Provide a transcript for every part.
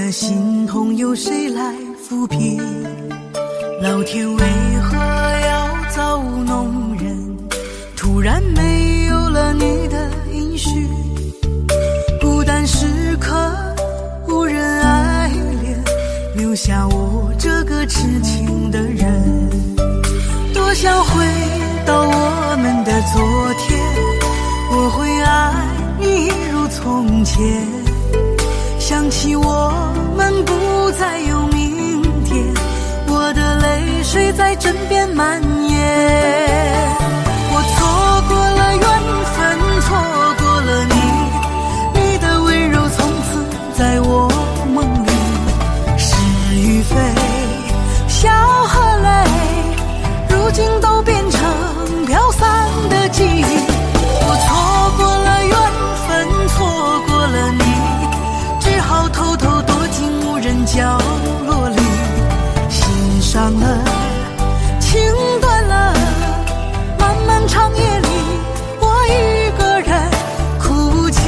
的心痛由谁来抚平？老天为何要造弄人？突然没有了你的音讯，孤单时刻无人爱恋，留下我这个痴情的人。多想回到我们的昨天，我会爱你一如从前。想起我们不再有明天，我的泪水在枕边蔓延。我错过了缘分，错过了你，你的温柔从此在我梦里。是与非，笑和泪，如今都变成飘散的记忆。我错过了缘分，错过了你，只好偷偷躲进无人角落里。心伤了，情断了，漫漫长夜里，我一个人哭泣。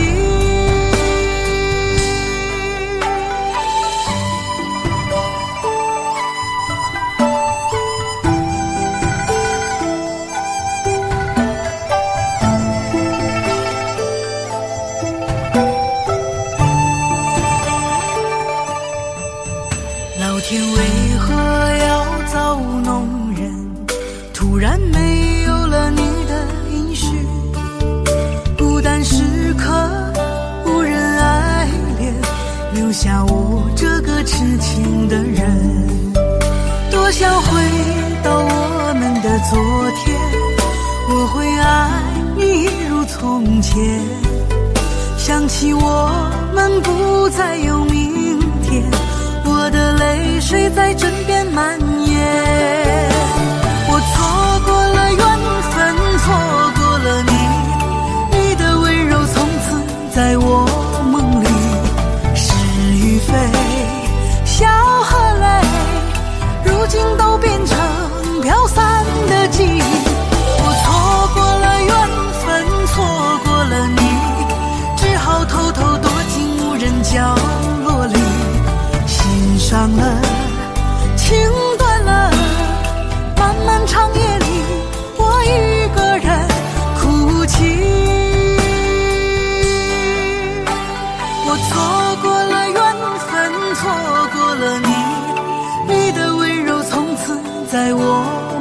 老天为何要造弄人？突然没有了你的音讯，孤单时刻无人爱恋，留下我这个痴情的人。多想回到我们的昨天，我会爱你一如从前。想起我们不再有明天，我的泪水在枕边蔓延。我错过了缘分，错过了你，你的温柔从此在我梦里。是与非，笑和泪，如今都变成飘散的记忆。我错过了缘分，错过了你，只好偷偷躲进无人角落里。心伤了，情断了，漫漫长夜里，我一个人哭泣。我错过了缘分，错过了你，你的温柔从此在我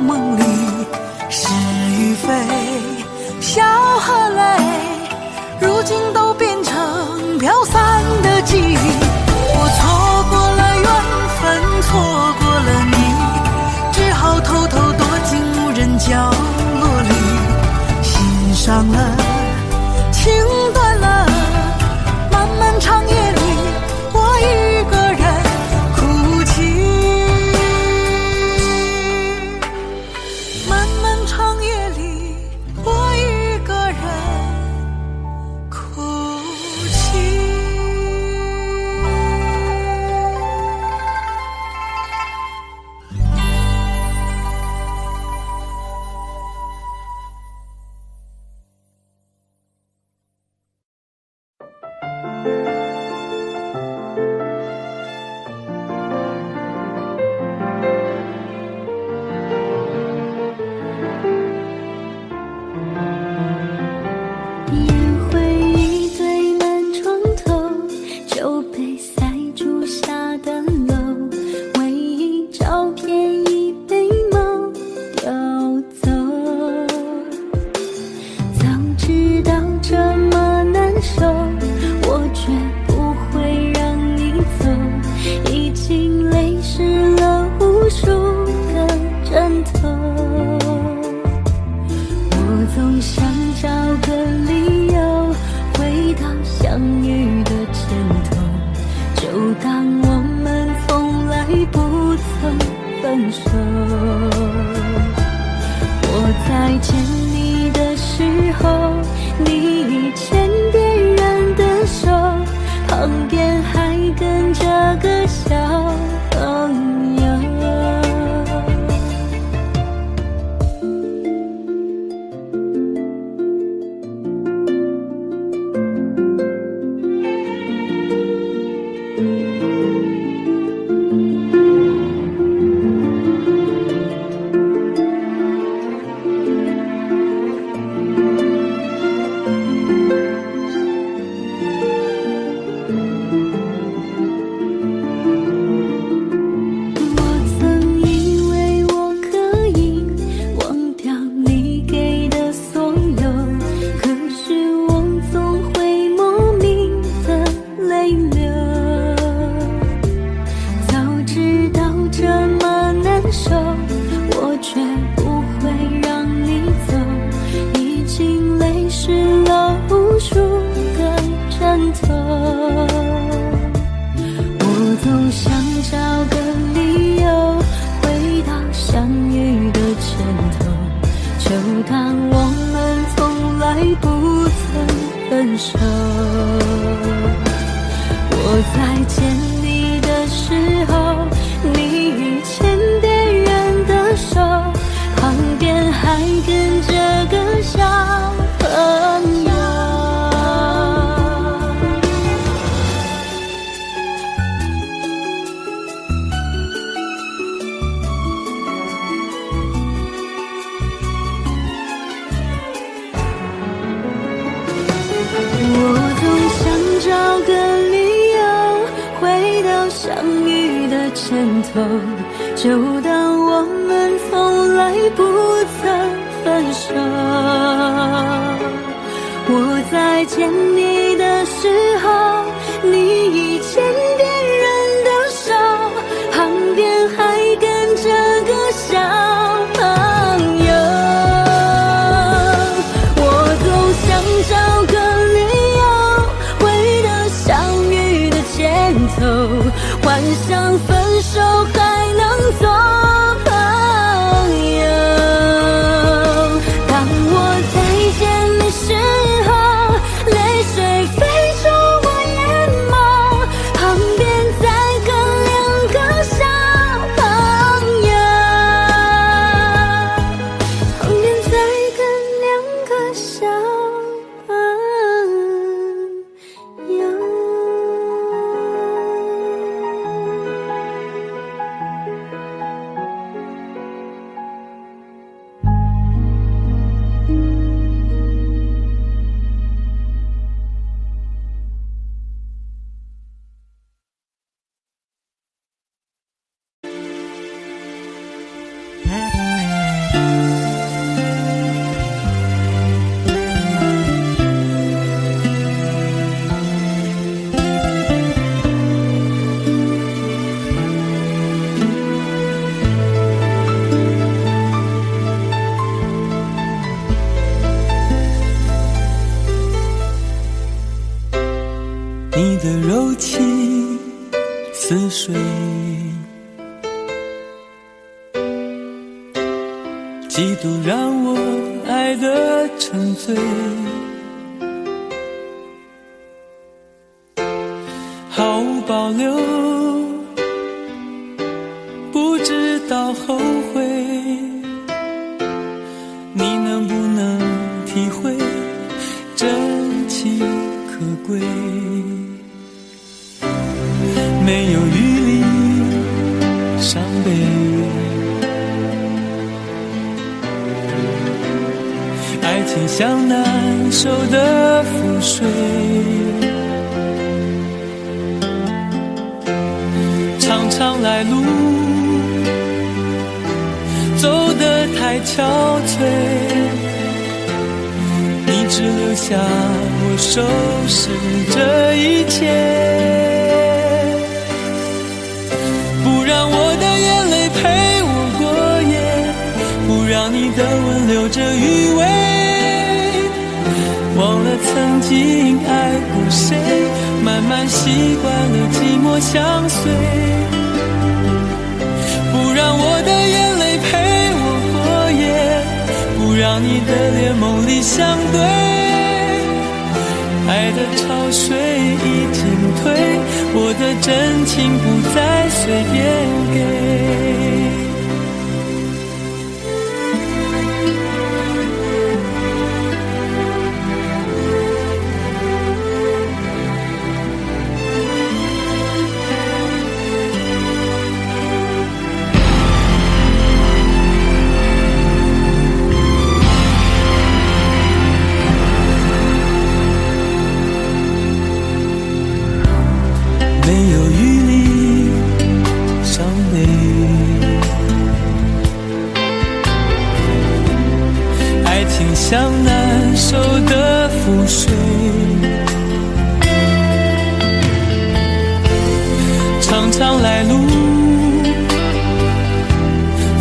梦里。是与非，笑和泪，如今都变成飘散的记忆。我错过了缘分，错过了你，只好偷偷躲进无人角落里。心伤了，情断了，漫漫长夜里，我一个人哭泣。漫漫长夜里，我一个人哭泣。头。我总想找个理由回到相遇的前头，就当我们从来不曾分手。我在见你的时候，你已牵别人的手，旁边还跟着个小朋友。我总想找个理由回到相遇的前头，就当我们从来不曾分手。我在见你的时候，你已牵别人的手，旁边还跟着个小朋友。我总想找个理由回到相遇的前头，幻想分手还能做朋友。当我再见的时候，泪水飞出我眼眸，旁边再跟两个小朋友，旁边再跟两个小朋友。你的柔情似水，几度让我爱得沉醉，毫无保留，不知道后悔。你能不能体会真情可贵？没有余力伤悲，爱情像难收的覆水，长长来路走得太憔悴，你只留下我收拾这一切。不让我的眼泪陪我过夜，不让你的吻留着余味，忘了曾经爱过谁，慢慢习惯了寂寞相随。不让我的眼泪陪我过夜，不让你的脸梦里相对，爱的潮水已经退，我的真情不再随便给。没有余力伤悲，爱情像难收的覆水，常常来路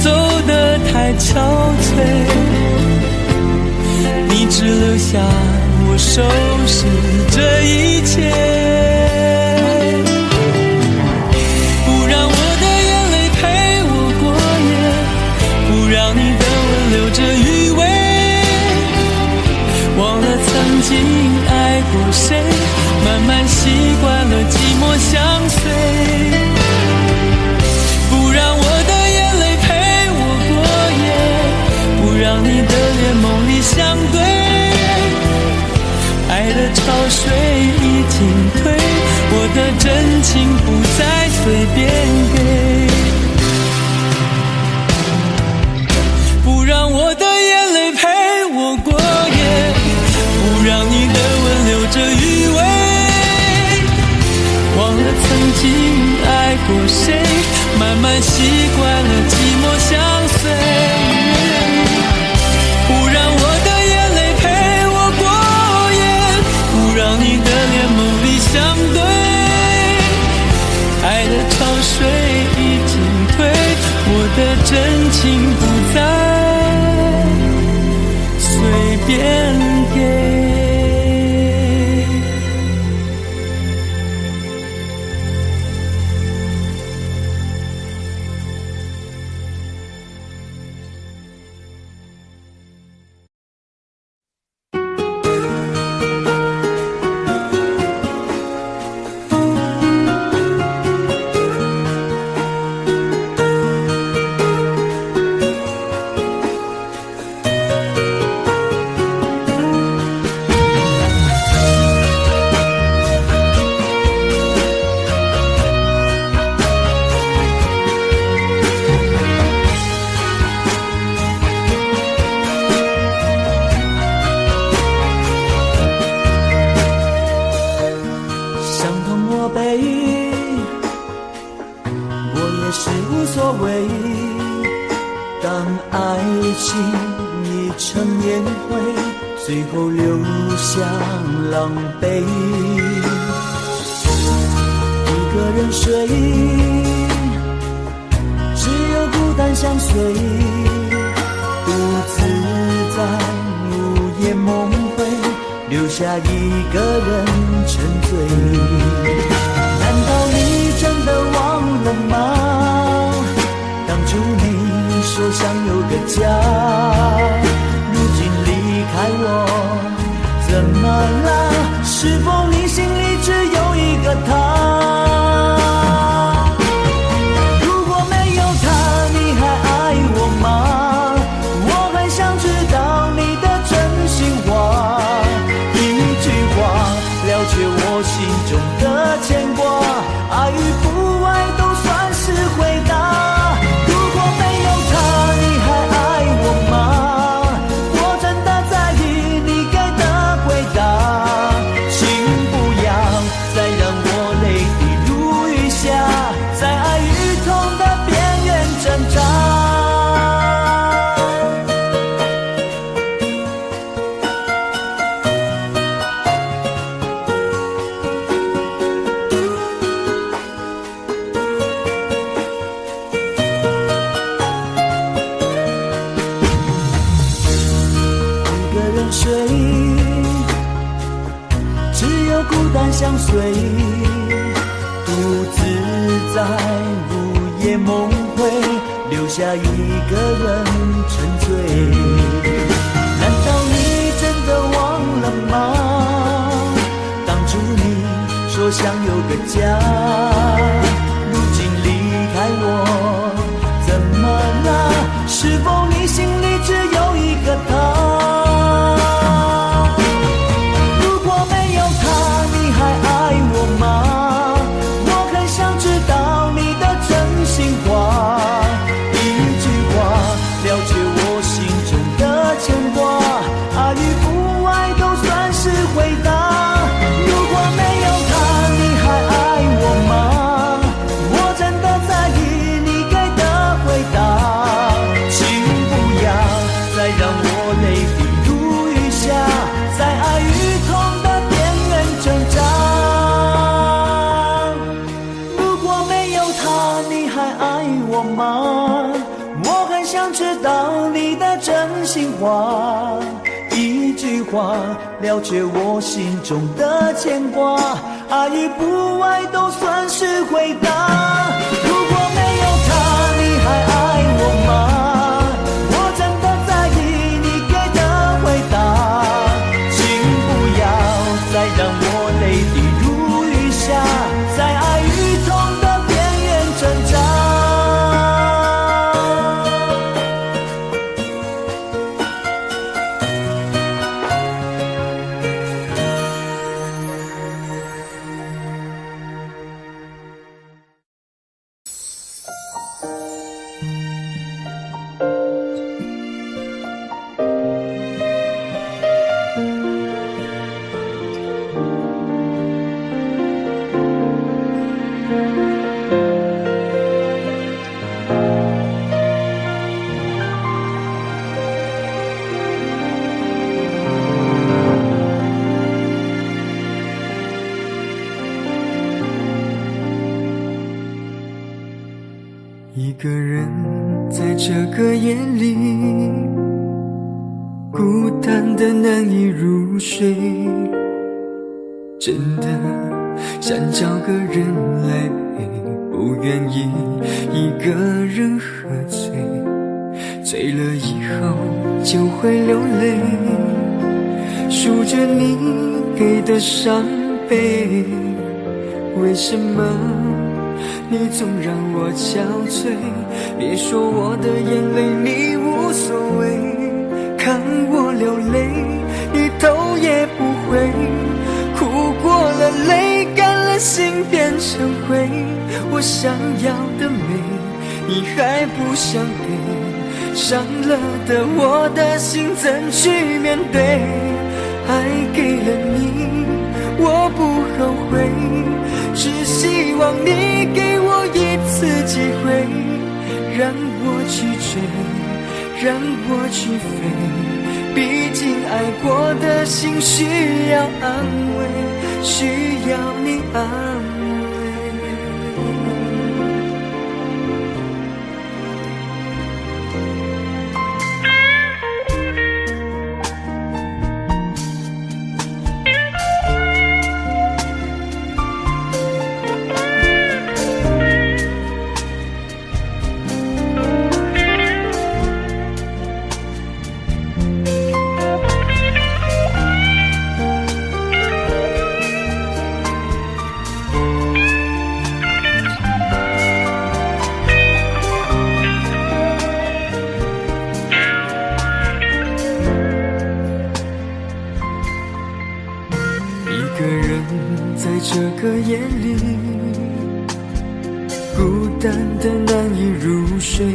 走得太憔悴，你只留下我我收拾这一切，不让我的眼泪陪我过夜，不让你的吻留着余味，忘了曾经爱过谁，慢慢习惯了寂寞相随，不让我的眼泪陪我过夜，不让你的脸梦里相对，爱的潮水已经退，我的真情不再随便给，不让我的眼泪陪我过夜，不让你的吻留着余味，忘了曾经爱过谁，慢慢习惯了寂寞相随，不让我的眼泪陪我过夜，不让你的脸梦里相对，爱的潮水已经退，我的真情不再随便给。最后留下狼狈，一个人睡，只有孤单相随，独自在午夜梦回，留下一个人沉醉。难道你真的忘了吗？当初你说想有个家，爱我怎么了？是否你心里只有一个他？如果没有他，你还爱我吗？我很想知道你的真心话，一句话了却我心中的牵挂，爱与不爱都算是回答。如果没有他，你还爱我吗？相随，独自在午夜梦回，留下一个人沉醉。难道你真的忘了吗？当初你说想有个家，如今离开我，怎么了？是否你心里只有一个他？我很想知道你的真心话，一句话，了却我心中的牵挂。爱与不爱都算是回答。如果没有他，你还爱我吗？我真的在意你给的回答。请不要再让我泪滴如雨下，在爱与痛的边缘挣扎。一个人在这个夜里，孤单的难以入睡，真的想找个人来陪，不愿意一个人喝醉，醉了以后就会流泪，数着你给的伤悲，为什么你总让我憔悴？别说我的眼泪你无所谓，看我流泪你头也不回，哭过了泪干了心变成灰，我想要的美你还不想给，伤了的我的心怎去面对？爱给了你我不后悔，只希望你给我一次机会，让我去追，让我去飞，毕竟爱过的心需要安慰，需要你安慰。一个人在这个夜里，孤单的难以入睡，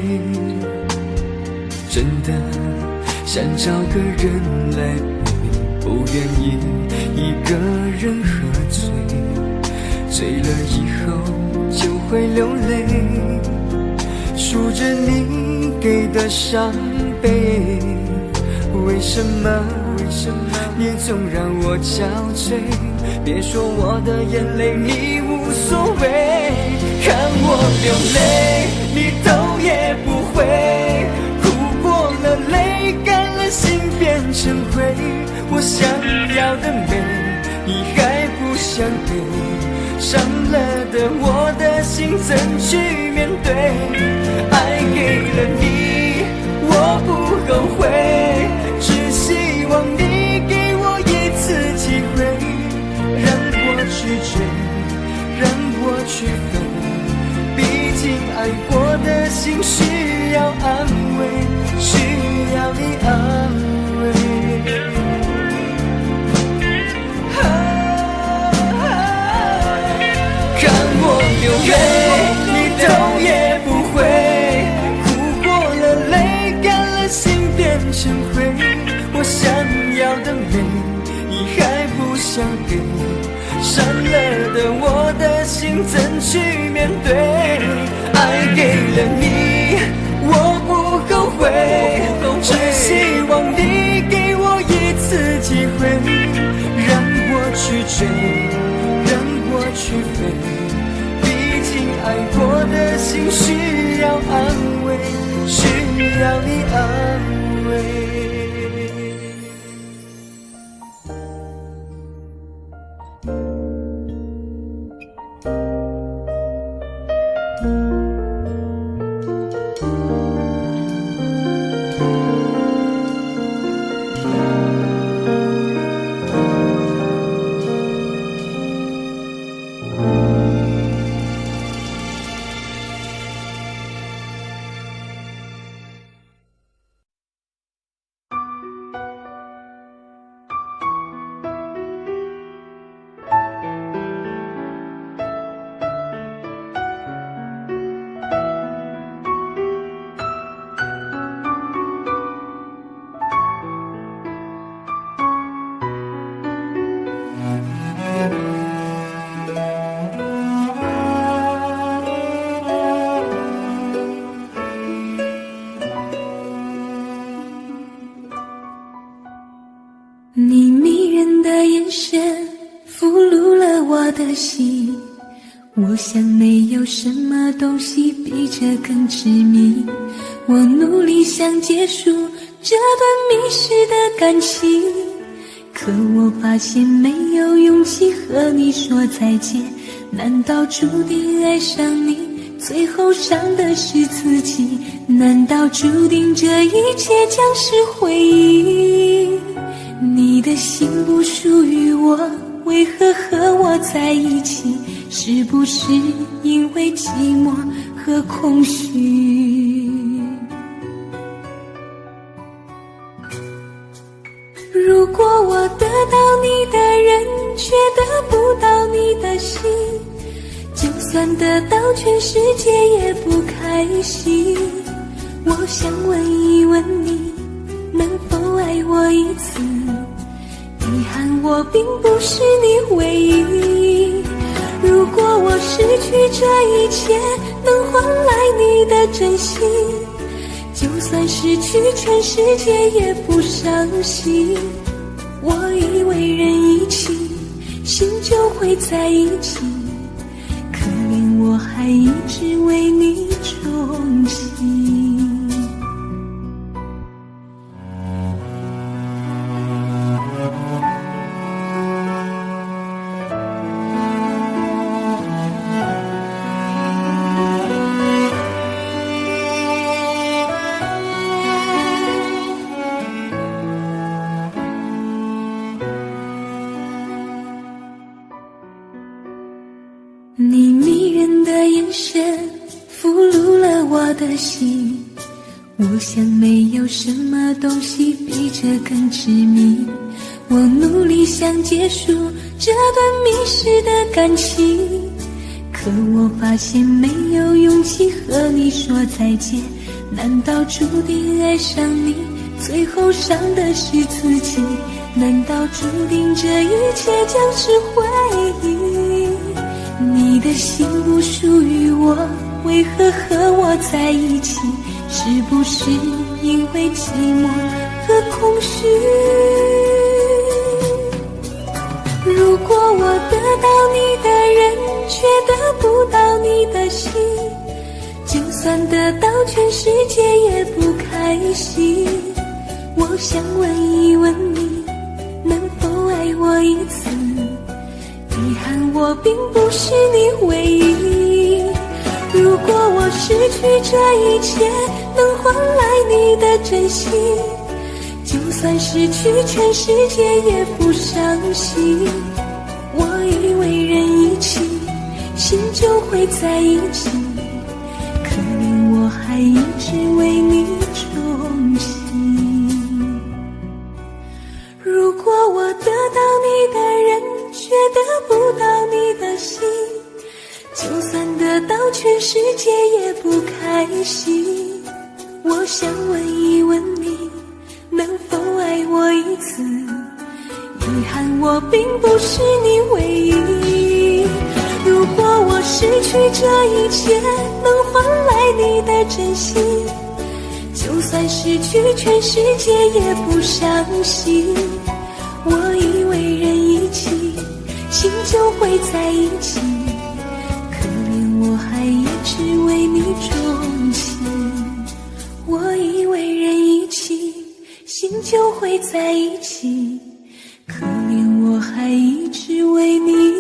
真的想找个人来陪，不愿意一个人喝醉，醉了以后就会流泪，数着你给的伤悲，为什么你总让我憔悴？别说我的眼泪你无所谓，看我流泪你头也不回，哭过了泪干了心变成灰，我想要的美你还不想给，伤了的我的心怎去面对？爱给了你我不后悔，只希望你给我一次机会，让我去追，让我去飞，毕竟爱过的心需要安慰，需要你安慰。看我流泪你头也不回，哭过了泪干了心变成灰，我想要的美你还不想给，伤了的我的心怎去面对？爱给了你我不后悔，只希望你给我一次机会，让我去追，让我去飞，毕竟爱过的心需要安慰，需要你安慰。我想没有什么东西比这更致命，我努力想结束这段迷失的感情，可我发现没有勇气和你说再见。难道注定爱上你，最后伤的是自己？难道注定这一切将是回忆？你的心不属于我，为何和我在一起？是不是因为寂寞和空虚？如果我得到你的人，却得不到你的心，就算得到全世界也不开心。我想问一问你，能否爱我一次？遗憾我并不是你唯一。如果我失去这一切，能换来你的真心，就算失去全世界也不伤心。我以为人一起，心就会在一起，可怜我还一直为你憧憬。你迷人的眼神俘虏了我的心，我想没有什么东西比这更致命。我努力想结束这段迷失的感情，可我发现没有勇气和你说再见。难道注定爱上你，最后伤的是自己？难道注定这一切将是回忆？你的心不属于我，为何和我在一起？是不是因为寂寞和空虚？如果我得到你的人，却得不到你的心，就算得到全世界也不开心。我想问一问你，能否爱我一次？遗憾我并不是你唯一。如果我失去这一切，能换来你的真心，就算失去全世界也不伤心。我以为人一起，心就会在一起，可怜我还一直为你憧憬。如果我得到你的人，却得不到你的心，就算得到全世界也不开心。我想问一问你，能否爱我一次？遗憾我并不是你唯一。如果我失去这一切，能换来你的真心，就算失去全世界也不伤心。我以为人一起，心就会在一起，可怜我还一直为你钟情。我以为人一起，心就会在一起，可怜我还一直为你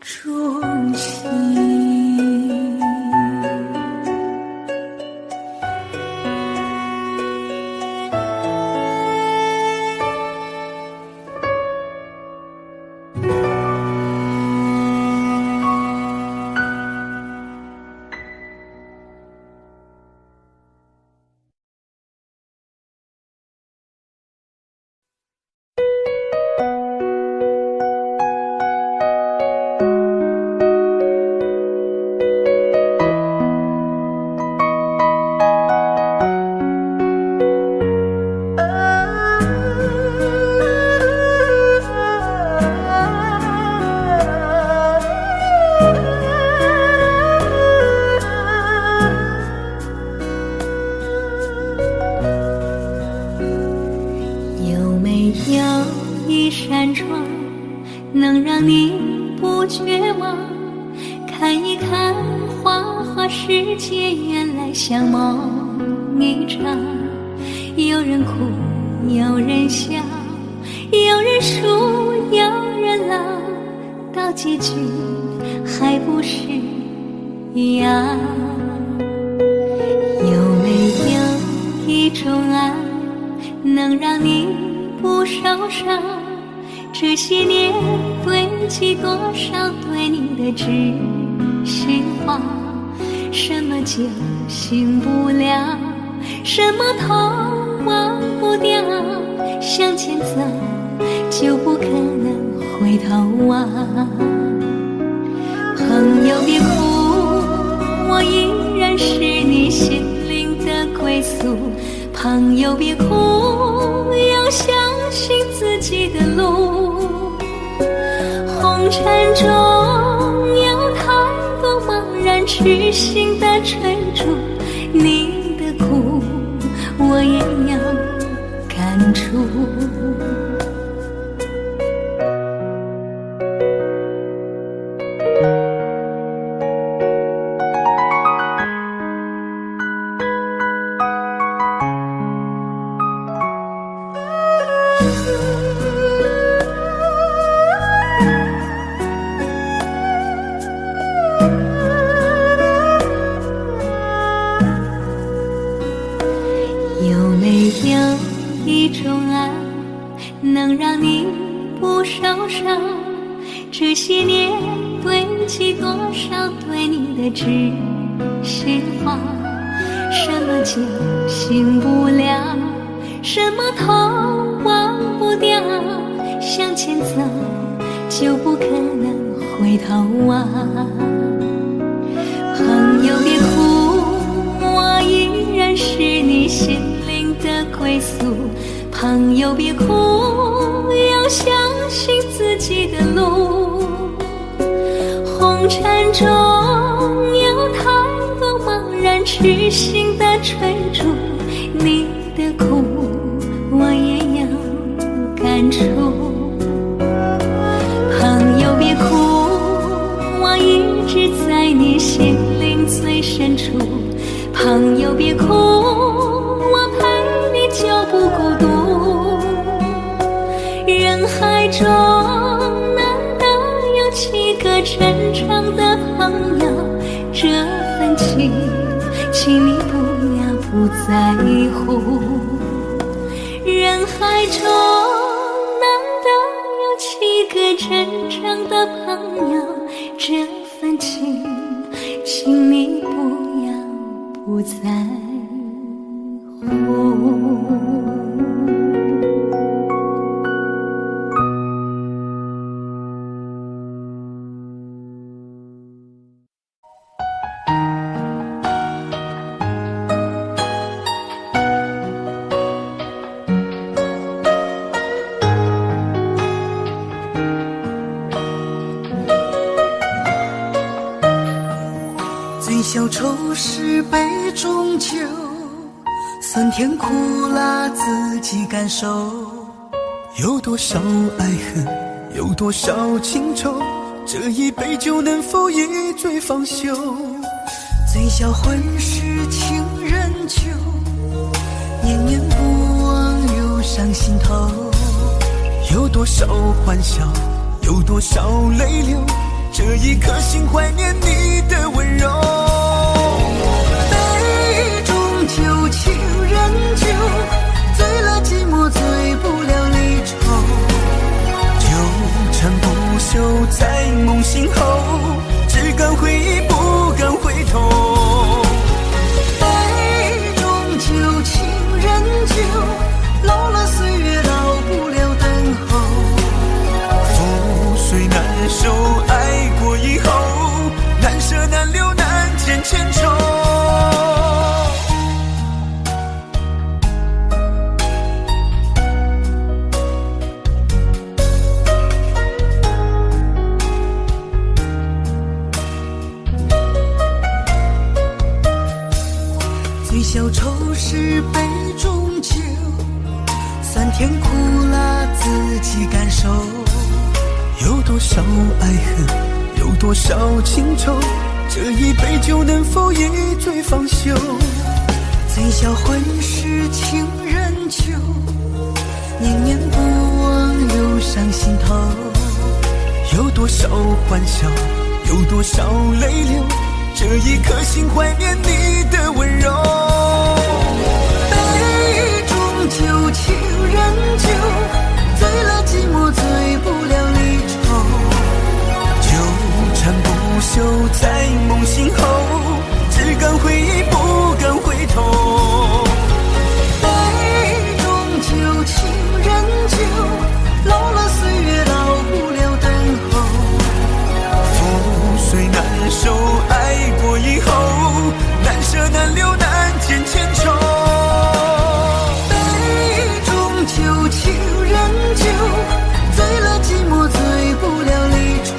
钟情。不绝望，看一看花花世界，原来像梦一场。有人哭，有人笑，有人输，有人老，到结局还不是一样。有没有一种爱，能让你不受伤？这些年堆积多少对你的知识话？什么酒醒不了，什么痛忘不掉，向前走就不可能回头望。朋友别哭，我依然是你心灵的归宿。朋友别哭，要相信自己的路。红尘中有太多茫然痴心的追逐，你的苦我也要感触。有没有一种爱，能让你不受伤？这些年堆积多少对你的知识话？什么酒醒不了，什么痛忘不掉，向前走就不可能回头望。朋友别哭，我依然是你心灵的归宿。朋友别哭，要相信自己的路。红尘中有太多茫然痴心的追逐，你的苦我也要感触。朋友别哭，我一直在你心灵最深处。朋友别哭，我陪你就不孤独。人海中难得有几个真诚的朋友，这份情请你不要不在乎。人海中难得有几个真诚的朋友，这份情请你不要不在乎。醉消愁是杯中酒，酸甜苦辣自己感受。有多少爱恨，有多少情愁，这一杯酒能否一醉方休？醉消魂是情人酒，念念不忘忧伤心头。有多少欢笑，有多少泪流，这一颗心怀念你的温柔。杯中酒，情人酒，醉了寂寞，醉不了离愁。纠缠不休在梦醒后，只敢回忆不敢回头。杯中酒，情人酒，老了岁月老不了等候。覆水难收，爱过以后难舍难留难见千愁。醉消愁是杯中酒，酸甜苦辣自己感受。有多少爱恨，有多少情愁，这一杯酒能否一醉方休？醉笑浑是情人酒，念念不忘忧伤心头。有多少欢笑，有多少泪流，这一颗心怀念你的温柔。杯中酒，情人酒，醉了寂寞，醉不了离愁。纠缠不休在梦醒后，只敢回忆不敢回头。杯中酒，情人酒，老了岁月老不了等候。覆水难收，爱过以后，难舍难留难解千愁。杯中酒，情人酒，醉了寂寞，醉不了离愁。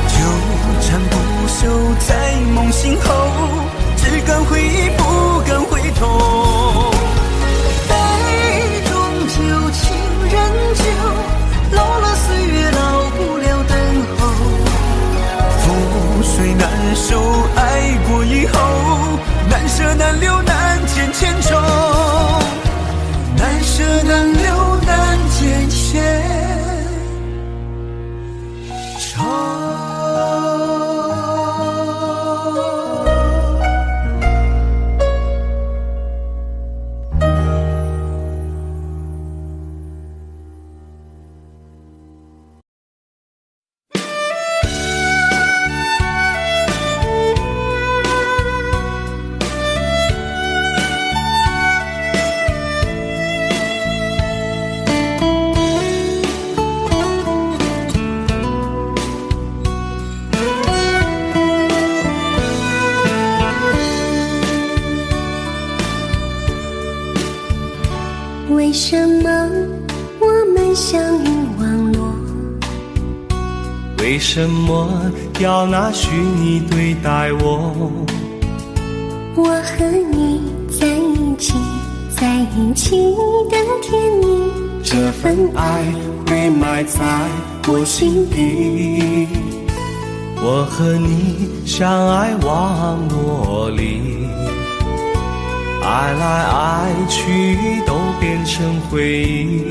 纠缠不休在梦醒后，只敢回忆不敢回头。杯中酒，情人酒，老了岁月老不了等候。覆水难收，爱过以后，难舍难留难解千愁。难舍难留难解千愁。为什么我们相遇网络？为什么要拿虚拟对待我？我和你在一起，在一起的甜蜜，这份爱会埋在我心底。我和你相爱网络里，爱来爱去都变成回忆。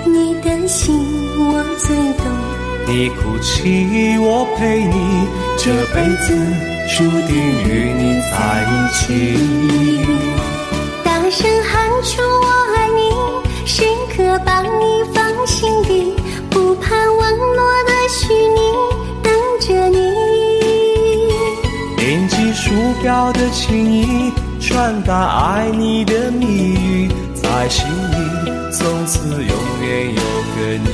你的心我最懂，你哭泣我陪你，这辈子注定与你在一起。大声喊出我爱你，时刻把你放心底，不怕网络的虚拟，等着你。点击鼠标的情意，传达爱你的蜜语，在心里从此永远有个你。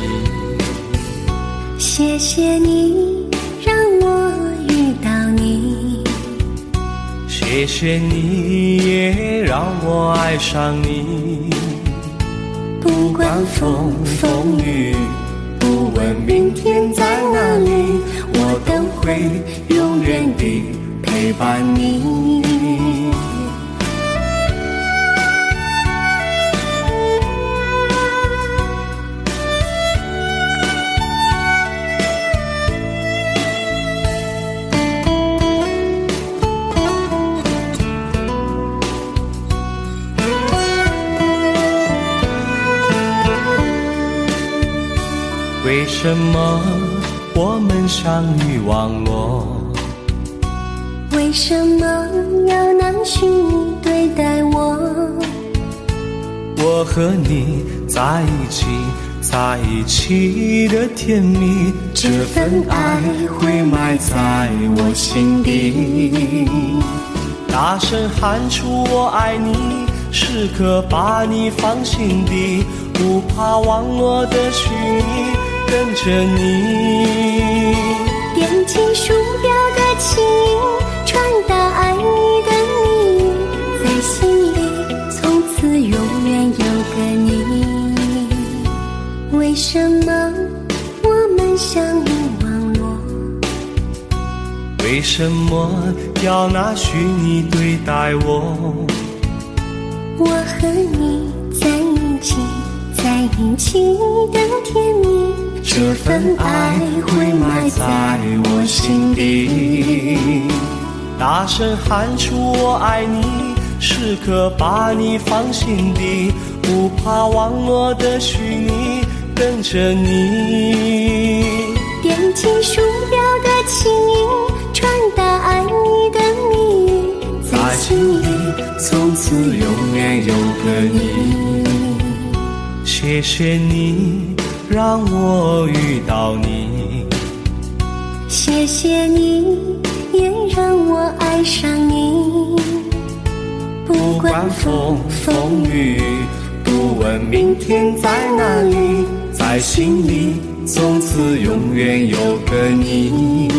谢谢你让我遇到你，谢谢你也让我爱上你。不管风风雨，不问明天在哪里，我都会永远地陪伴你。为什么我们相遇网络？为什么要拿虚拟对待我？我和你在一起，在一起的甜蜜，这份爱会埋在我心底。大声喊出我爱你，时刻把你放心底，不怕网络的虚拟，跟着你。点击鼠标的情意，传达爱你的蜜语，在心里从此永远有个你。为什么我们相遇网络？为什么要拿虚拟对待我？我和你在一起，在一起的甜蜜，这份爱会埋在我心底。大声喊出我爱你，时刻把你放心底，不怕网络的虚拟，等着你。点击鼠标的轻音，传达爱你的蜜语，在心里从此永远有个你。谢谢你让我遇到你，谢谢你也让我爱上你。不管风风雨，不问明天在哪里，在心里从此永远有个你。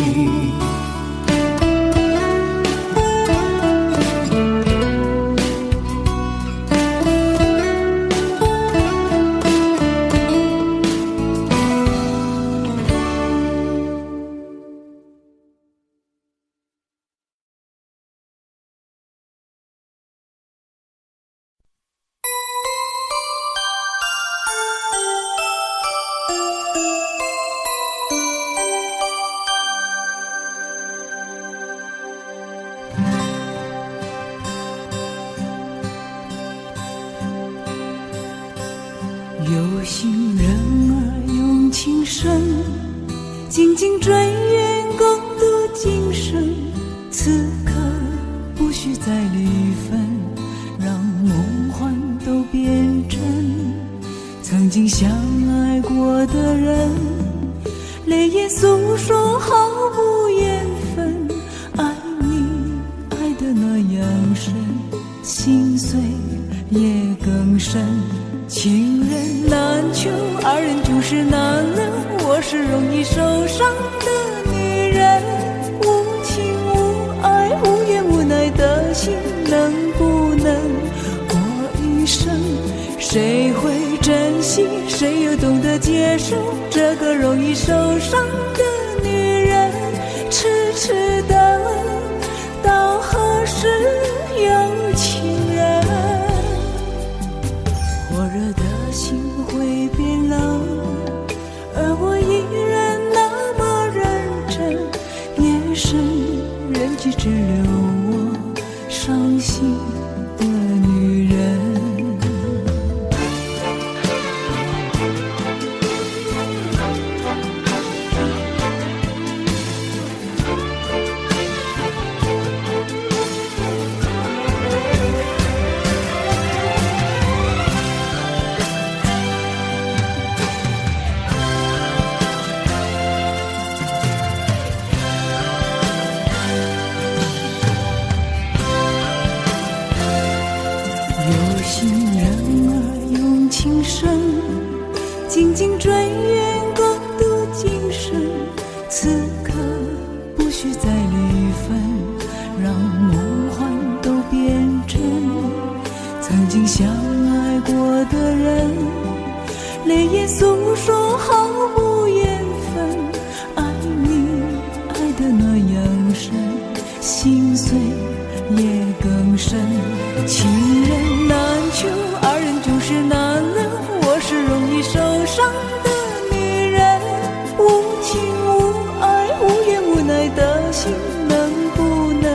有心人儿用情深，紧紧追远共度今生。此刻不需再离分，让梦幻都变真。曾经相爱过的人，泪眼诉说毫无缘分。爱你爱得那样深，心碎也更深。情人难求，二人就是难能。我是容易受伤的女人，无情无爱无怨无奈的心，能不能过一生？谁会珍惜，谁又懂得接受这个容易受伤的女人？痴痴的到何时有情人？火热的心会变冷，而我依然那么认真。夜深人迹只留我伤心的女人。有心人儿用情深，紧紧追远共度今生。此刻不需再离分，让梦幻都变真。曾经相爱过的人，泪眼诉说毫无缘分。爱你爱得那样深，心碎也更深。情人难求，二人就是难能。我是容易受伤的女人，无情无爱无怨无奈的心，能不能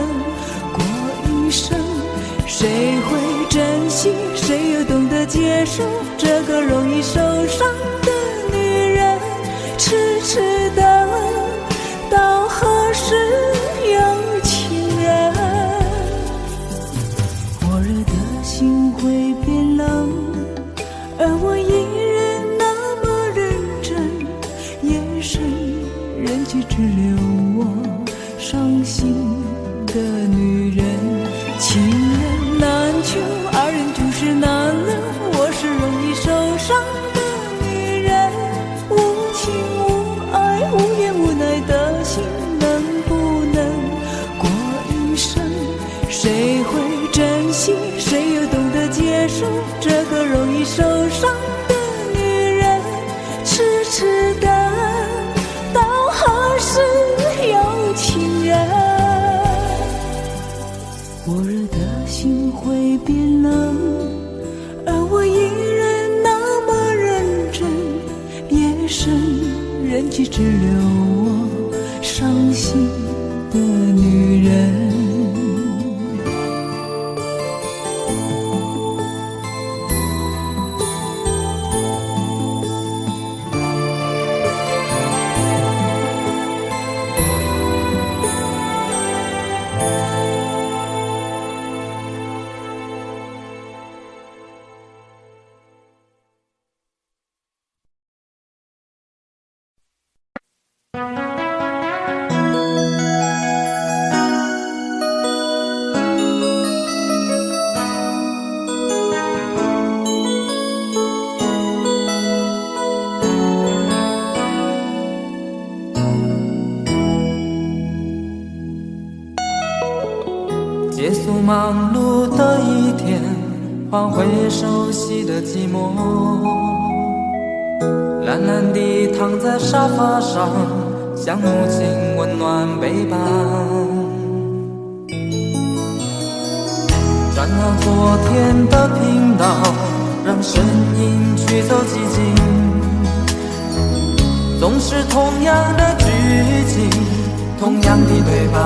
过一生？谁会珍惜，谁又懂得接受这个容易受伤的女人？痴痴的到何时有情人？火热的心会变冷，而我依然那么认真。夜深人迹只留我伤心的女人。情人难求，二人就是难能。我是容易受伤的女人，无情无爱无怨无奈的心，能不能过一生？谁会珍惜，谁又懂得接受这个容易受伤的女人？痴痴的到何时有情人？火热的心会变冷，而我依然那么认真。夜深心的女人。结束忙碌的一天，换回熟悉的寂寞，懒懒地躺在沙发上，像母亲温暖背膀。转到昨天的频道，让声音驱走寂静，总是同样的剧情，同样的对白，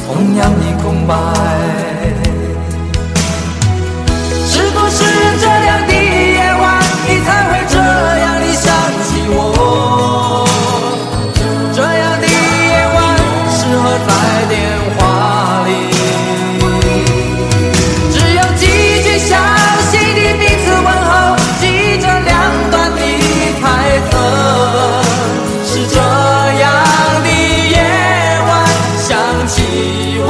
同样的空白。是不是这样的夜晚，你才会这样地想起我？这样的夜晚适合在电话里，只有几句小心的彼此问候，记着两端的猜测。是这样的夜晚想起我。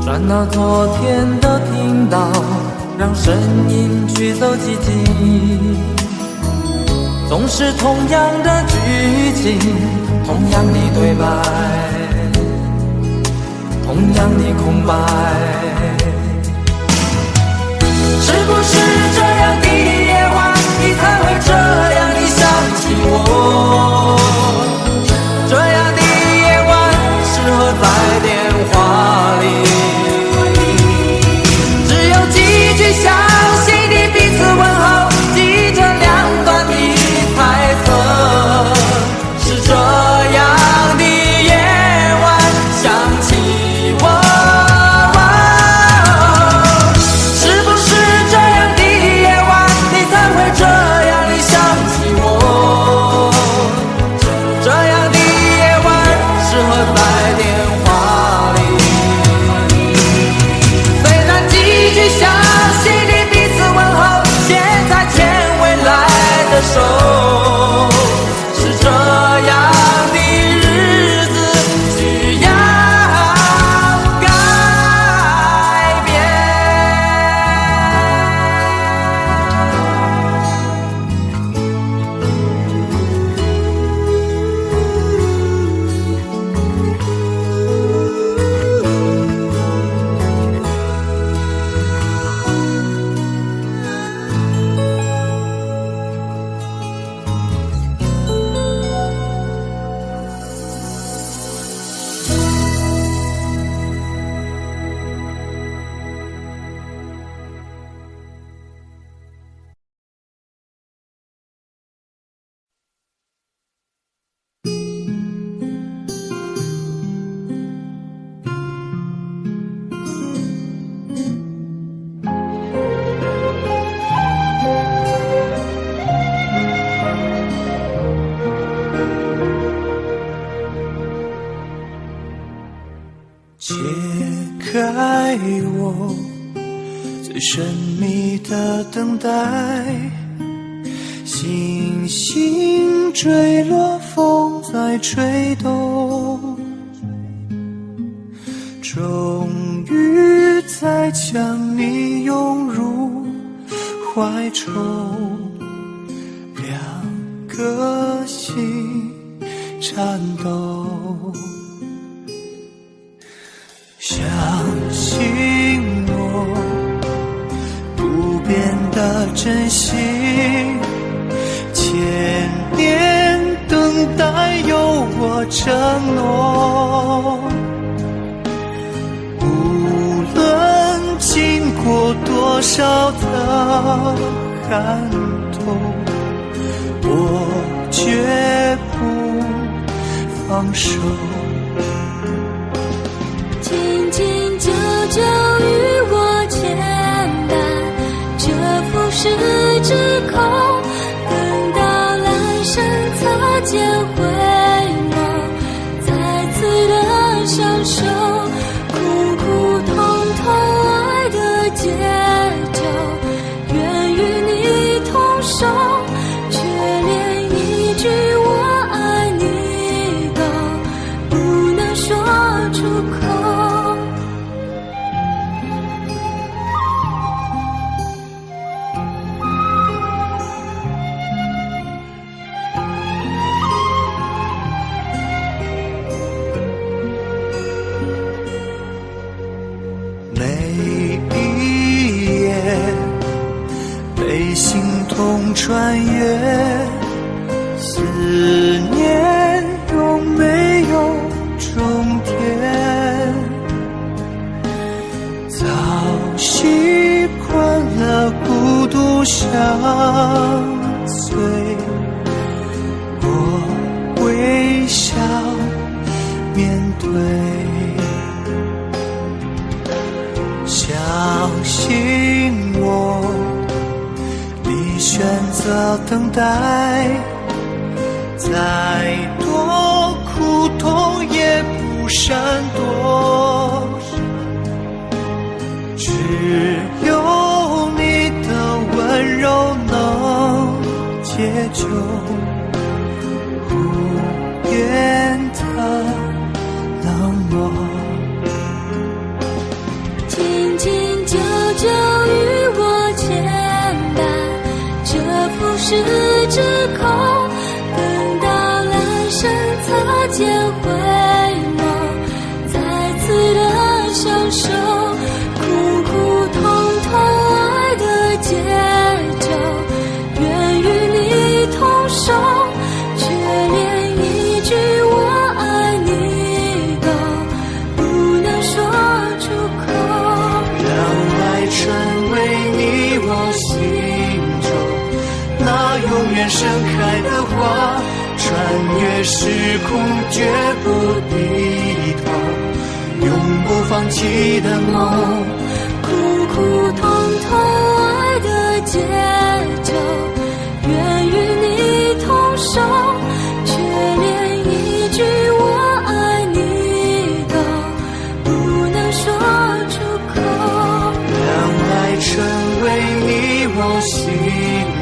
转到昨天的频道，让声音驱走寂静，总是同样的剧情，同样的对白，同样的空白。是不是这样的夜晚，你才会这样地想起我？这样的夜晚适合在电话里，小心的彼此问候，记着两端的猜测。是这样的夜晚想起我，是不是这样的解开我最神秘的等待，星星坠落，风在吹动，终于再将你拥入怀中，两颗心颤抖。相信我不变的真心，千年等待有我承诺，无论经过多少的寒冬，我绝不放手。紧紧久久与我牵绊，这浮世之口，等到来生擦肩回眸，再次的相守，苦苦痛痛爱的节奏，愿与你同守，却连一句我爱你都不能说出口。每一夜被心痛穿越，思念有没有终点？早习惯了孤独相随，我微笑面对。相信我，你选择等待，再多苦痛也不闪躲，只有你的温柔能解救无言的冷漠。紧紧久久与我牵绊，这浮世之口，等到来生擦肩回眸，再次的相守，苦苦痛痛爱的节奏，愿与你同守，却连一句我爱你都不能说出口。成为你我心中那永远盛开的花，穿越时空绝不低头，永不放弃的梦，苦苦痛痛爱的节奏，愿与你同守，却连一句我爱你都不能说出口。成为你我心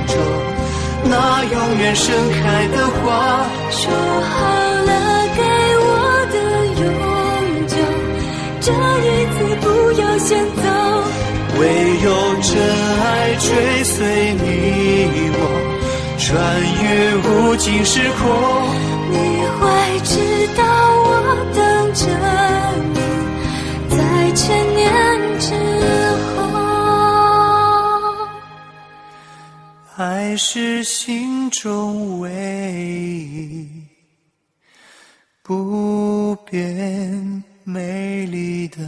中那永远盛开的花，说好了给我的永久，这一次不要先走，唯有真爱追随你我，穿越无尽时空。你会知道我等着你，在千年之后。爱是心中唯一不变美丽的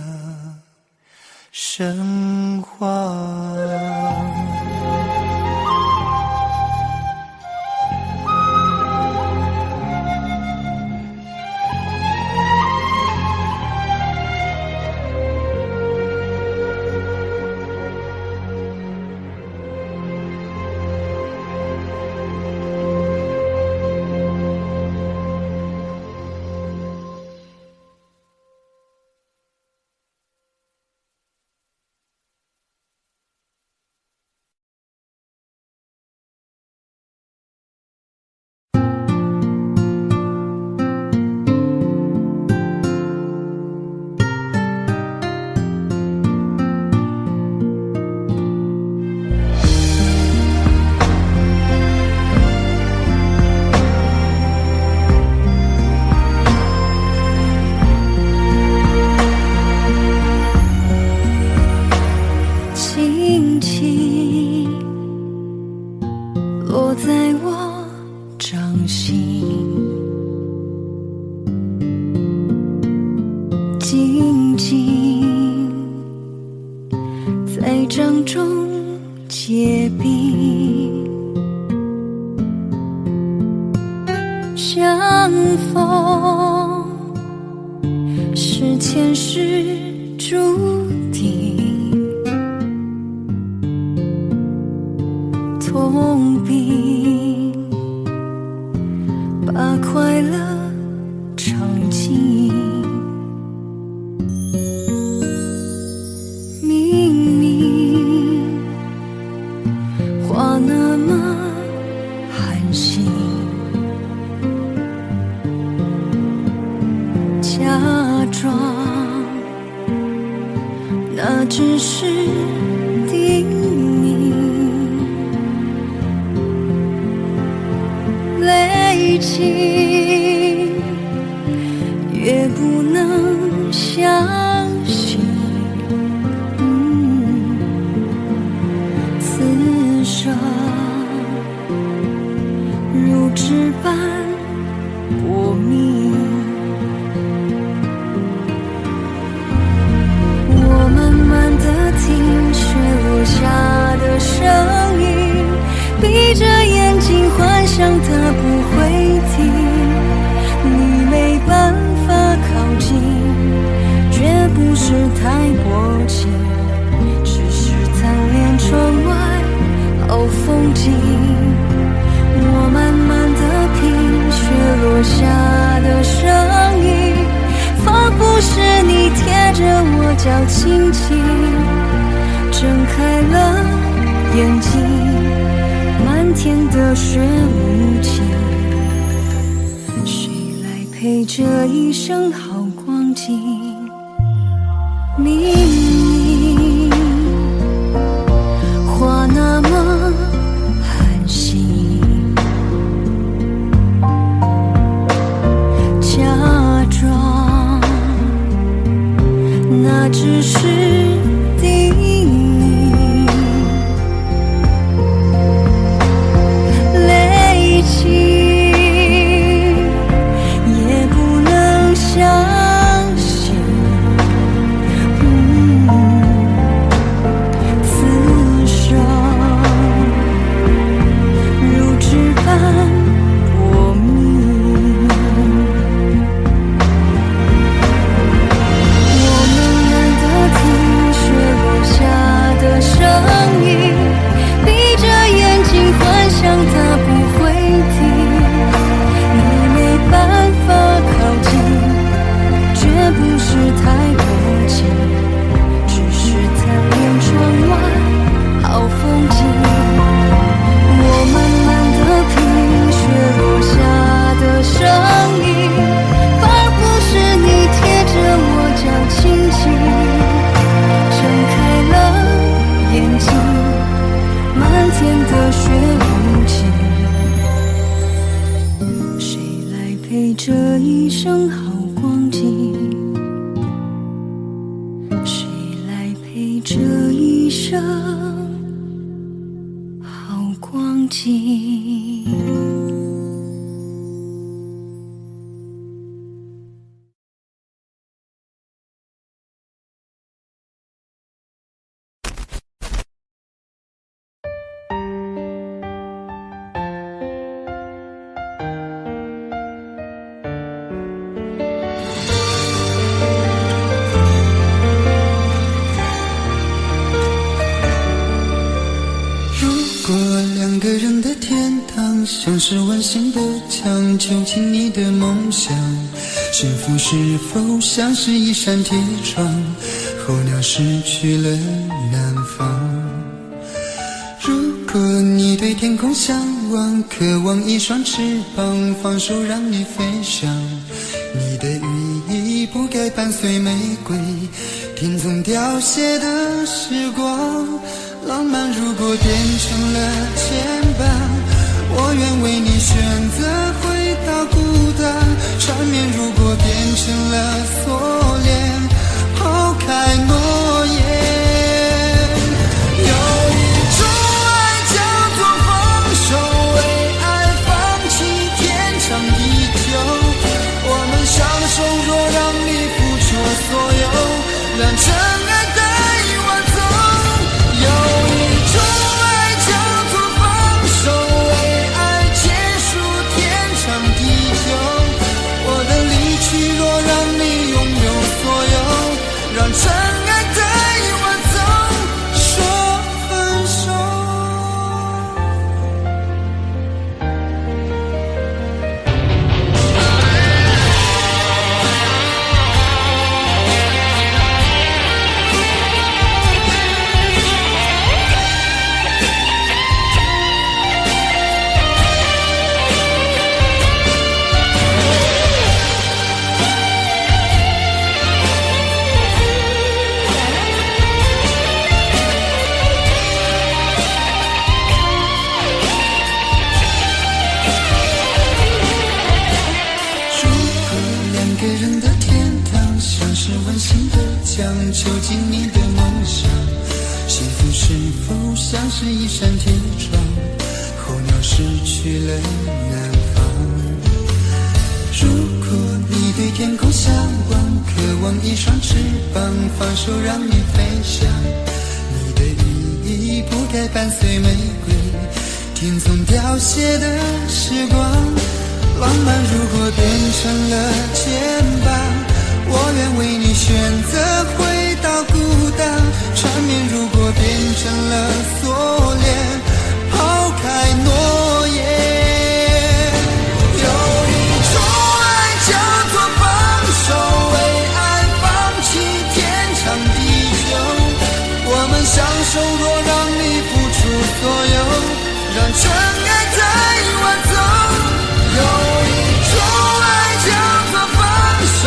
神话。风景在掌中结冰，相逢是前世注定，痛并把快乐尝尽。明明话那么寒心，假装那只是叮咛，累积越不能相信，此生如纸般薄命。我慢慢地听雪落下的声音，闭着眼睛幻想它不会停，你没办法靠近，绝不是太薄情，只是贪恋窗外好风景。我慢慢地听雪落下的声音，仿佛是你贴着我脚轻轻睁开了眼睛，漫天的雪无情，谁来陪这一生好光景？明明话那么寒心，假装那只是叮咛，累积也不能相信，此生如纸般薄命。我慢慢地听雪落下的声音，闭着眼睛幻想它不会停，你没办法靠近，绝不是太薄情，只是贪恋窗外好风景。我慢慢地听雪落下的声音，仿佛是你贴着我脚轻轻睁开了眼睛，漫天的雪无情，谁来陪这一生好光景？谁来陪这一生好光景？如果两个人的天堂像是完形的墙，究竟你的梦想幸福是否像是一扇铁窗，候鸟失去了南方。如果你对天空向往，渴望一双翅膀，放手让你飞翔，你的羽翼不该伴随玫瑰，听从凋谢的时光。浪漫如果变成了牵绊，我愿为你选择回到孤单。缠绵如果变成了锁链，抛开诺言。有一种爱叫做放手，为爱放弃天长地久。我们相守，若让你付出所有。让真爱带我走。有一种爱叫做放手，为爱结束天长地久。我的离去若让你拥有所有，让真爱带我走，说分手。囚禁你的梦想，幸福是否像是一扇铁窗，候鸟失去了南方。如果你对天空向往，渴望一双翅膀，放手让你飞翔。你的羽翼不该伴随玫瑰，听从凋谢的时光。浪漫如果变成了肩膀，我愿为你选择回到孤岛，缠绵如果变成了锁链，抛开诺言。有一种爱叫做放手，为爱放弃天长地久。我们相守若让你付出所有，让真爱带我走。有一种爱叫做放手，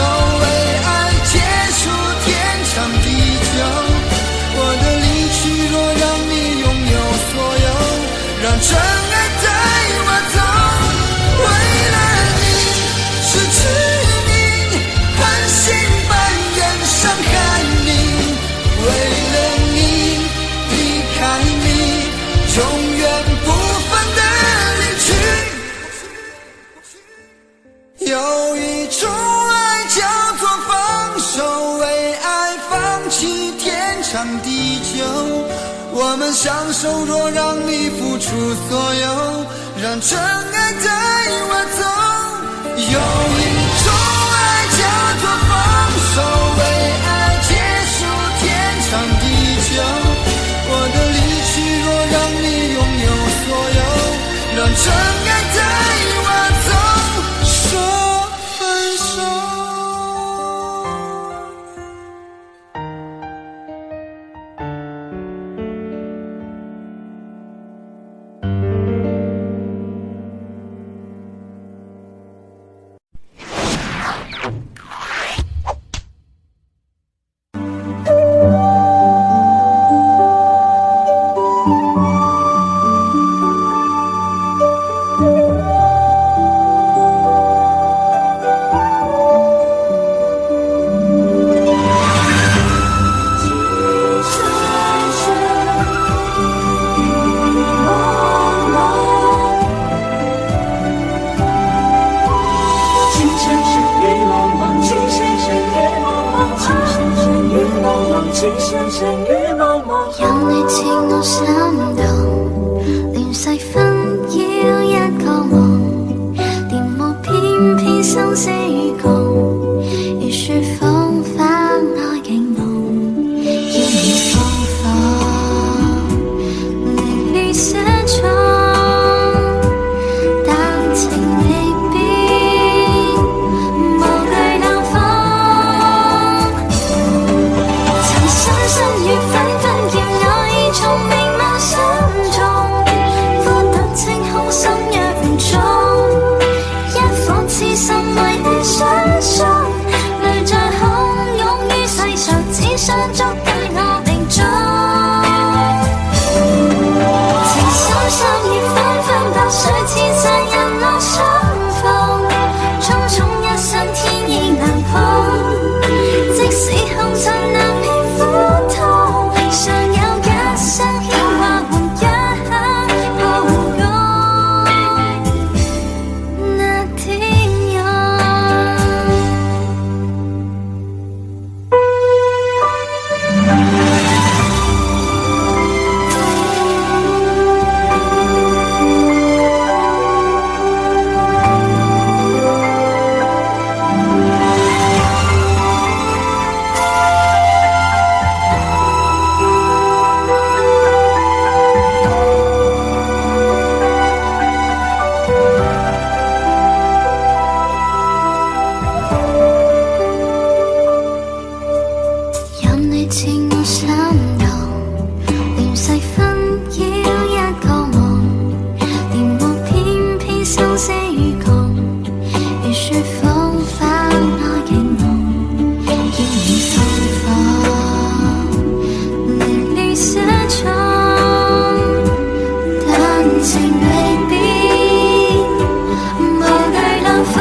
让真爱带我走，为了你失去你，狠心扮演伤害你，为了你离开你，永远不分的离去。有一种爱叫做放手，为爱放弃天长地久。我们相守若让你付出所有，让真爱带我走。有一种爱叫做放手，为爱结束天长地久。我的离去若让你拥有所有，让真爱带我走，说分手。有你似我心動，連細分要一個夢，電幕偏偏生死共，如雪風花愛景濃，要你放放，令你寫錯，但情未變，無懼冷風，曾傷心與紛紛叫我已從明眸心中，孤獨清空心若中，一顆痴心為你相送，淚在洶湧於世上，只想捉緊我命中。情深深亦紛紛白水千世人落相逢，匆匆一生天意難碰，即使紅塵難免苦痛，尚有一生牽掛換一刻抱擁那天涯。似我心路，亂世紛擾一個夢，連夢偏偏生死與共，如雪風翻愛嘅夢，要你放放，離離失蹤，但情未變，無懼冷風。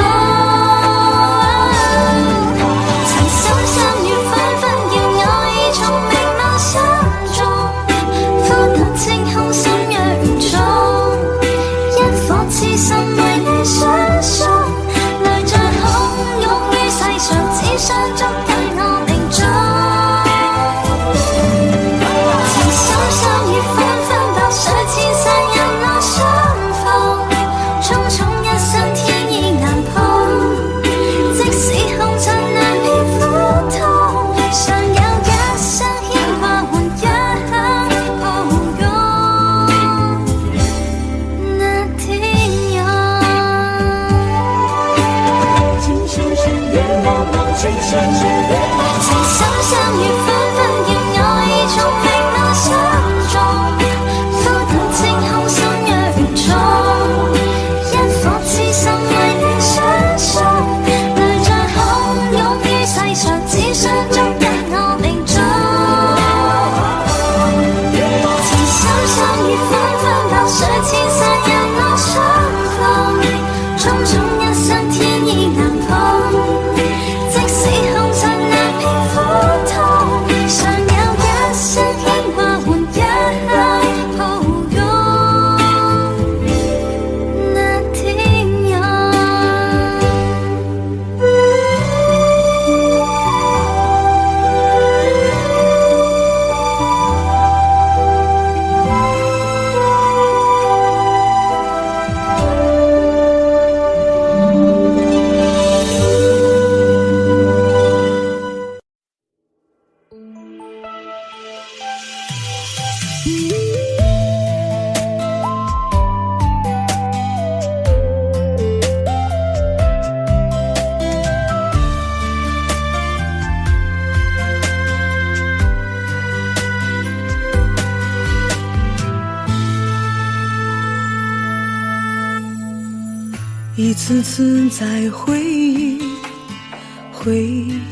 一次次在回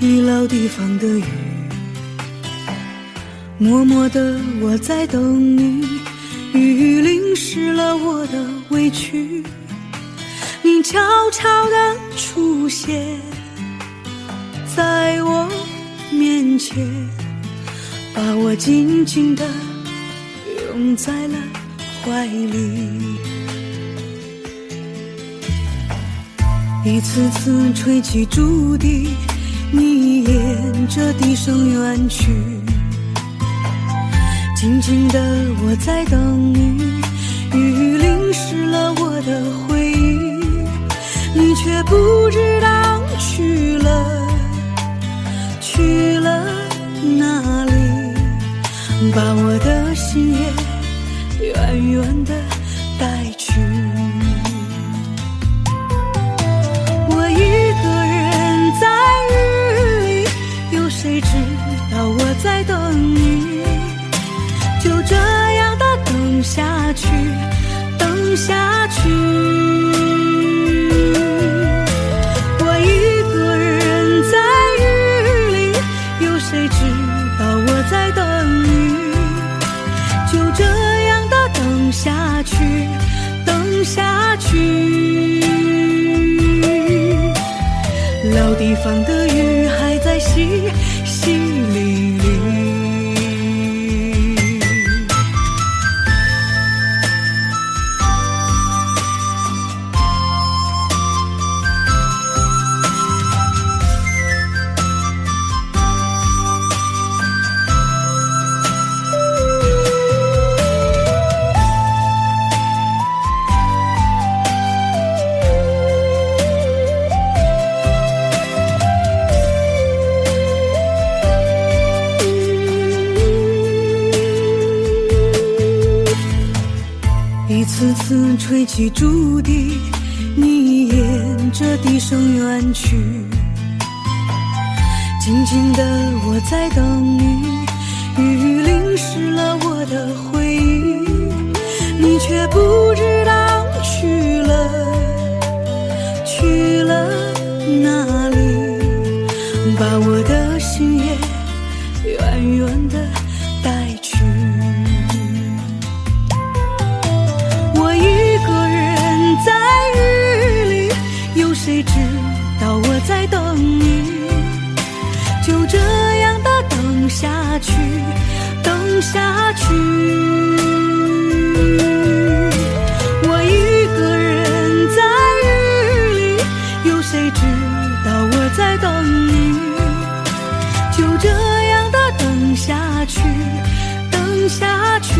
忆老地方的雨，默默的我在等你，雨淋湿了我的委屈，你悄悄地出现在我面前，把我紧紧地拥在了怀里。一次次吹起竹笛，你沿着笛声远去，静静的我在等你，雨淋湿了我的回忆，你却不知道去了哪里，把我的心也远远的带去。谁知道我在等你，就这样的等下去，等下去。我一个人在雨里，有谁知道我在等你，就这样的等下去，等下去。老地方的雨还在淅淅沥沥。一次次吹起竹笛，你沿着笛声远去，静静的我在等你，你却不知道去了哪里，把我的心也远远地带去。我一个人在雨里，有谁知道我在等你？就这样的等下去，等下去。我一个人在雨里，有谁知道我在等你？就这样的等下去，等下去。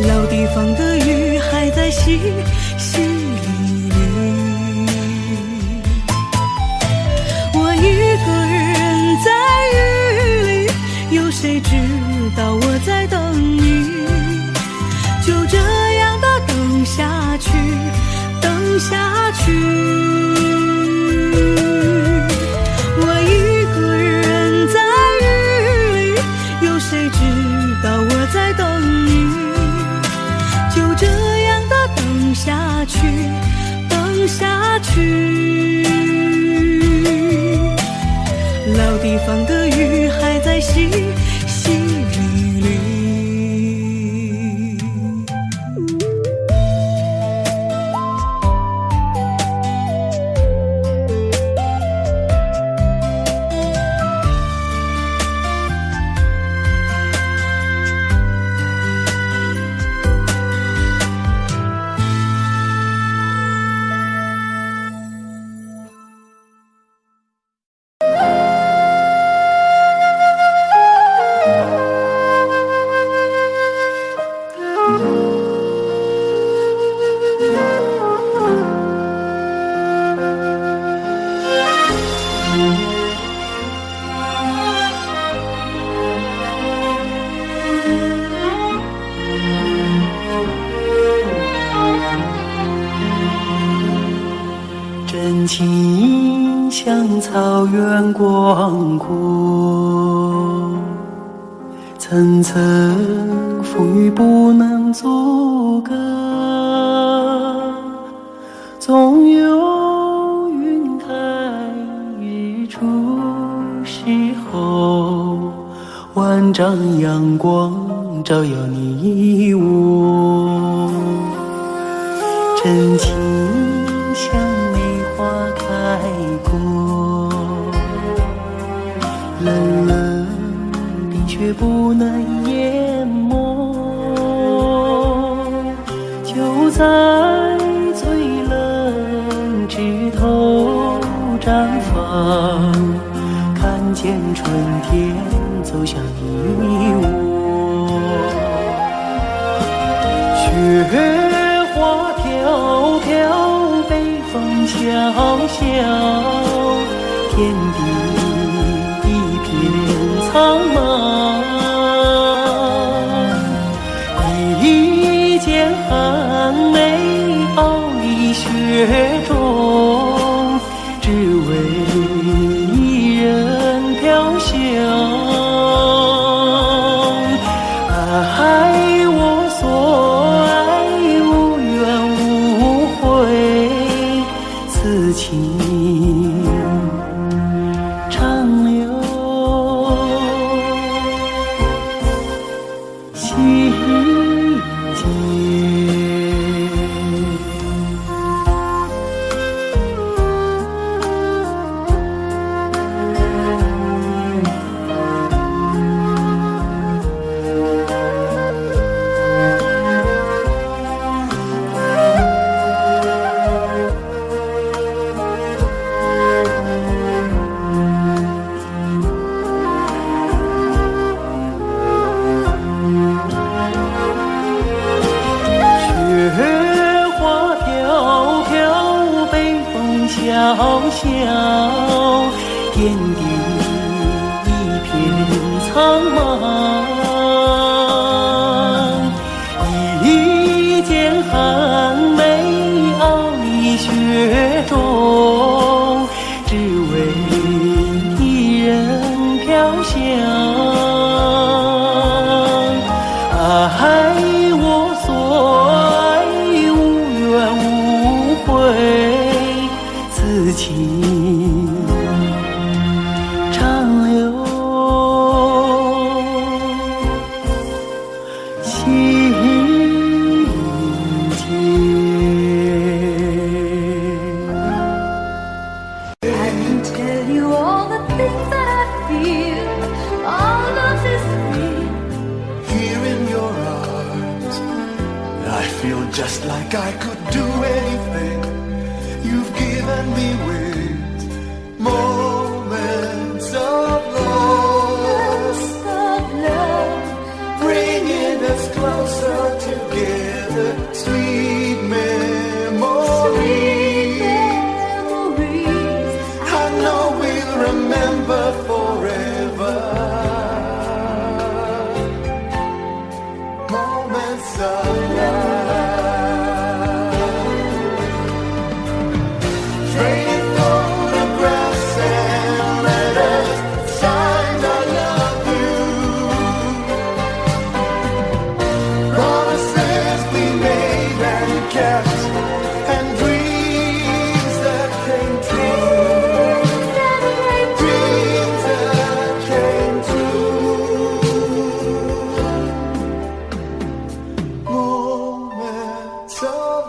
老地方的雨还在淅淅沥沥。我一个人在雨里，有谁知道我在等你？就这样的等下去，等下去。我一个人在雨里，有谁知道我在等你？就这样的等下去，等下去。老地方的雨还在淅淅沥沥。真情像草原广阔，层层风雨不能阻隔，总有云开日出时候，万丈阳光照耀你我。真情像梅花开过，冷冷冰雪不能淹没，就在最冷枝头绽放，看见春天走向你我。雪花飘飘，北风萧萧，天地一片苍茫。一件寒梅傲立雪中，只为一人飘香。爱我所爱，无怨无悔，此情长留心间。雪花飘飘，北风萧萧，天地一片苍茫。一件寒梅傲立雪中，只为一人飘香。things that I feel, all of this real. Here in your arms, I feel just like I could do anything. You've given me wings, moments of love, bringing us closer together, sweet memories. I know we'll remember forever. Moments of love, trading photographs and letters, signed I love you. Promises we made and kept, and dreams that came true. Dreams that came true. Moments of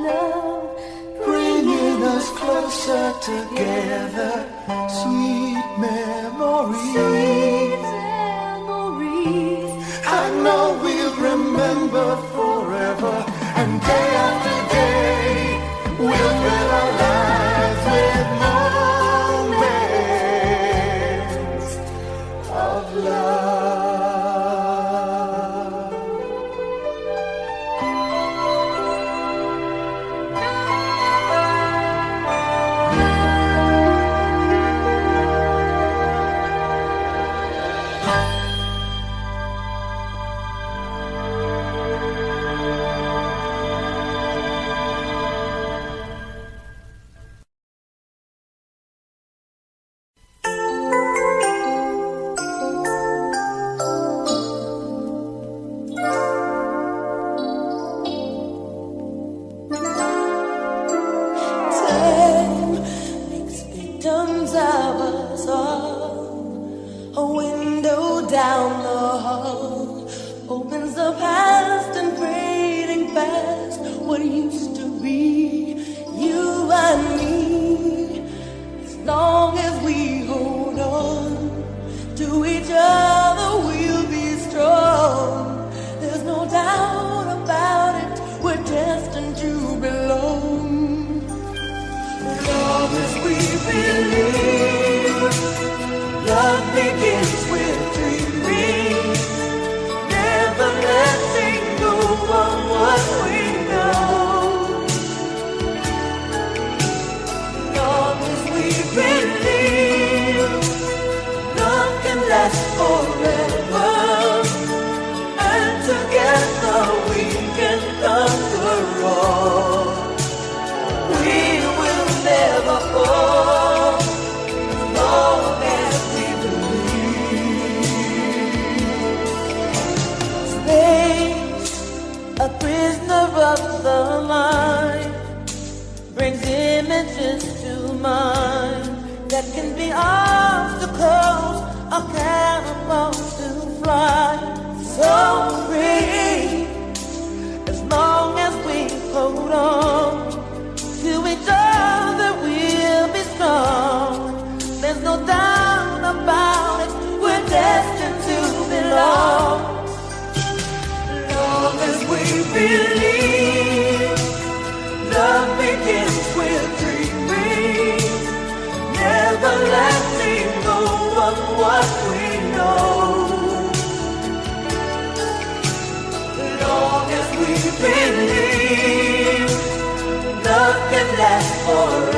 love, bringing us closer together, sweet memories. I know we'll remember forever, and day after day we'll fill our lives with moments of love. Time makes victims of us all. A window down the hall opens the past and fading fast. What used to be you and me. As long as we hold on to each other, we'll be strong. There's no doubt about it, we're destined to belong. Long as we believe, love begins with dreaming, never letting go of what we know. Long as we believe, love can last forever, and together we can conquer all. We will never fall, as long as we believe. Space, a prisoner of the mind, brings images to mind that can be obstacles or catapults to fly. So free, as long as we hold on to each other, we'll be strong. There's no doubt about it, we're destined to belong. Long as we believe, love begins with dreaming, never letting go of what we know. Long as we believe, love can last forever.